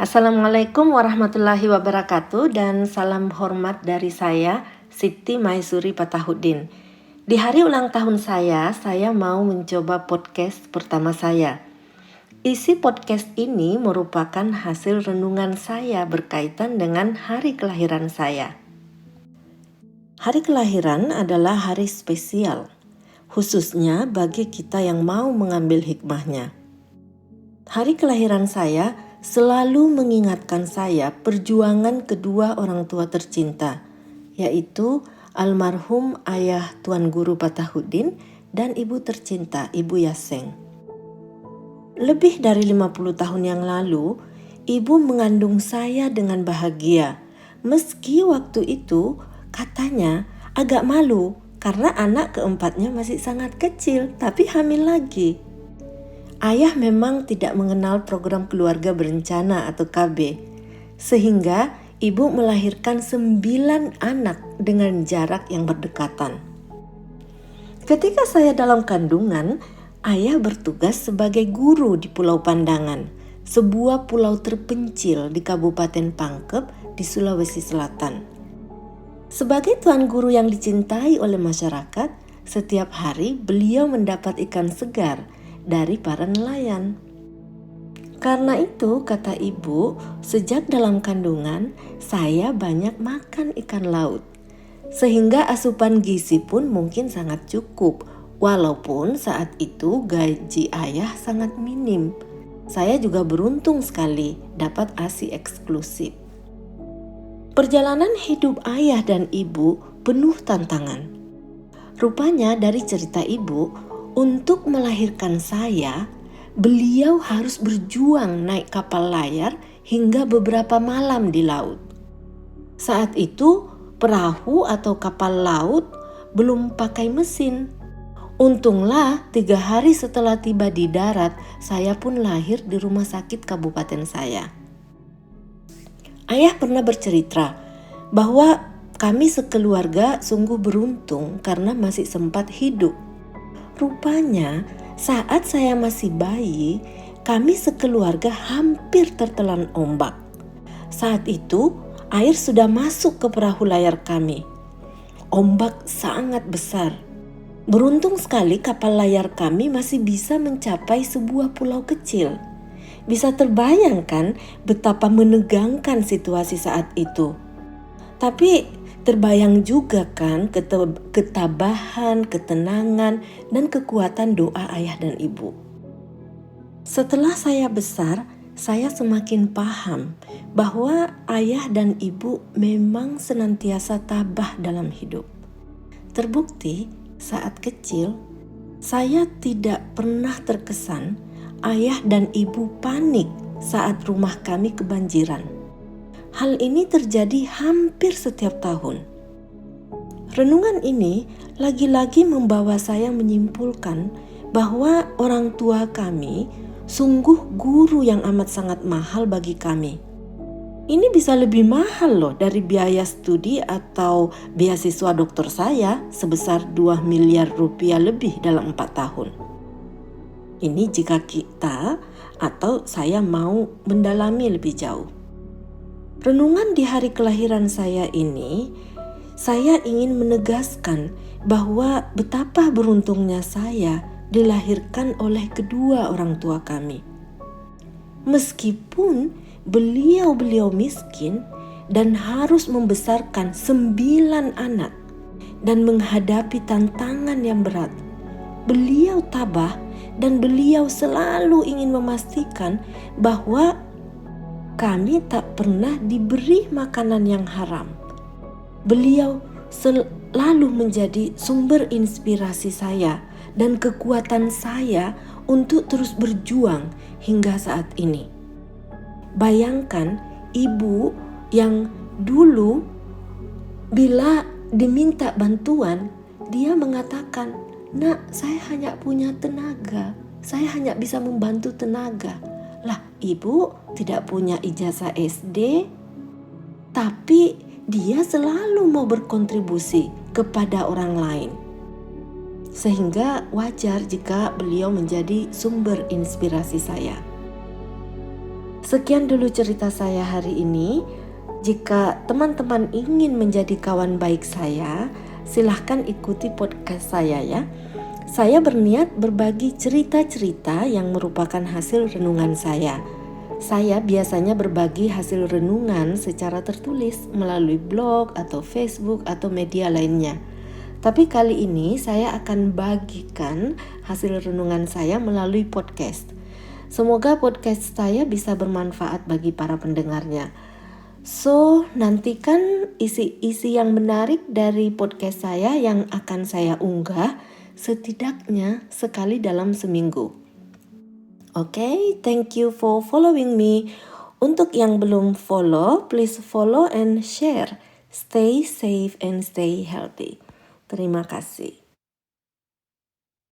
Assalamualaikum warahmatullahi wabarakatuh dan salam hormat dari saya, Siti Maisuri Patahuddin. Di hari ulang tahun saya mau mencoba podcast pertama saya. Isi podcast ini merupakan hasil renungan saya berkaitan dengan hari kelahiran saya. Hari kelahiran adalah hari spesial, khususnya bagi kita yang mau mengambil hikmahnya. Hari kelahiran saya selalu mengingatkan saya perjuangan kedua orang tua tercinta, yaitu almarhum ayah Tuan Guru Patahuddin dan ibu tercinta Ibu Yaseng. Lebih dari 50 tahun yang lalu, ibu mengandung saya dengan bahagia, meski waktu itu katanya agak malu karena anak keempatnya masih sangat kecil tapi hamil lagi. Ayah memang tidak mengenal program keluarga berencana atau KB, sehingga ibu melahirkan 9 anak dengan jarak yang berdekatan. Ketika saya dalam kandungan, ayah bertugas sebagai guru di Pulau Pandangan, sebuah pulau terpencil di Kabupaten Pangkep di Sulawesi Selatan. Sebagai tuan guru yang dicintai oleh masyarakat, setiap hari beliau mendapat ikan segar dari para nelayan. Karena itu, kata ibu, sejak dalam kandungan saya banyak makan ikan laut, sehingga asupan gizi pun mungkin sangat cukup, walaupun saat itu gaji ayah sangat minim. Saya juga beruntung sekali dapat ASI eksklusif. Perjalanan hidup ayah dan ibu penuh tantangan. Rupanya dari cerita ibu, untuk melahirkan saya, beliau harus berjuang naik kapal layar hingga beberapa malam di laut. Saat itu, perahu atau kapal laut belum pakai mesin. Untunglah 3 hari setelah tiba di darat, saya pun lahir di rumah sakit kabupaten saya. Ayah pernah bercerita bahwa kami sekeluarga sungguh beruntung karena masih sempat hidup. Rupanya saat saya masih bayi, kami sekeluarga hampir tertelan ombak. Saat itu air sudah masuk ke perahu layar kami. Ombak sangat besar. Beruntung sekali kapal layar kami masih bisa mencapai sebuah pulau kecil. Bisa terbayangkan betapa menegangkan situasi saat itu. Tapi terbayang juga kan ketabahan, ketenangan, dan kekuatan doa ayah dan ibu. Setelah saya besar, saya semakin paham bahwa ayah dan ibu memang senantiasa tabah dalam hidup. Terbukti saat kecil, saya tidak pernah terkesan ayah dan ibu panik saat rumah kami kebanjiran. Hal ini terjadi hampir setiap tahun. Renungan ini lagi-lagi membawa saya menyimpulkan bahwa orang tua kami sungguh guru yang amat sangat mahal bagi kami. Ini bisa lebih mahal loh dari biaya studi atau beasiswa dokter saya sebesar 2 miliar rupiah lebih dalam 4 tahun. Ini jika kita atau saya mau mendalami lebih jauh. Renungan di hari kelahiran saya ini, saya ingin menegaskan bahwa betapa beruntungnya saya dilahirkan oleh kedua orang tua kami. Meskipun beliau miskin dan harus membesarkan 9 anak dan menghadapi tantangan yang berat, beliau tabah dan beliau selalu ingin memastikan bahwa kami tak pernah diberi makanan yang haram. Beliau selalu menjadi sumber inspirasi saya dan kekuatan saya untuk terus berjuang hingga saat ini. Bayangkan ibu yang dulu bila diminta bantuan, dia mengatakan, "Nak, saya hanya punya tenaga, saya hanya bisa membantu tenaga." Lah, ibu tidak punya ijazah SD, tapi dia selalu mau berkontribusi kepada orang lain. Sehingga wajar jika beliau menjadi sumber inspirasi saya. Sekian dulu cerita saya hari ini. Jika teman-teman ingin menjadi kawan baik saya, silahkan ikuti podcast saya ya. Saya berniat berbagi cerita-cerita yang merupakan hasil renungan saya. Saya biasanya berbagi hasil renungan secara tertulis melalui blog atau Facebook atau media lainnya. Tapi kali ini saya akan bagikan hasil renungan saya melalui podcast. Semoga podcast saya bisa bermanfaat bagi para pendengarnya. So, nantikan isi-isi yang menarik dari podcast saya yang akan saya unggah setidaknya sekali dalam seminggu. Oke, thank you for following me. Untuk yang belum follow, please follow and share. Stay safe and stay healthy. Terima kasih.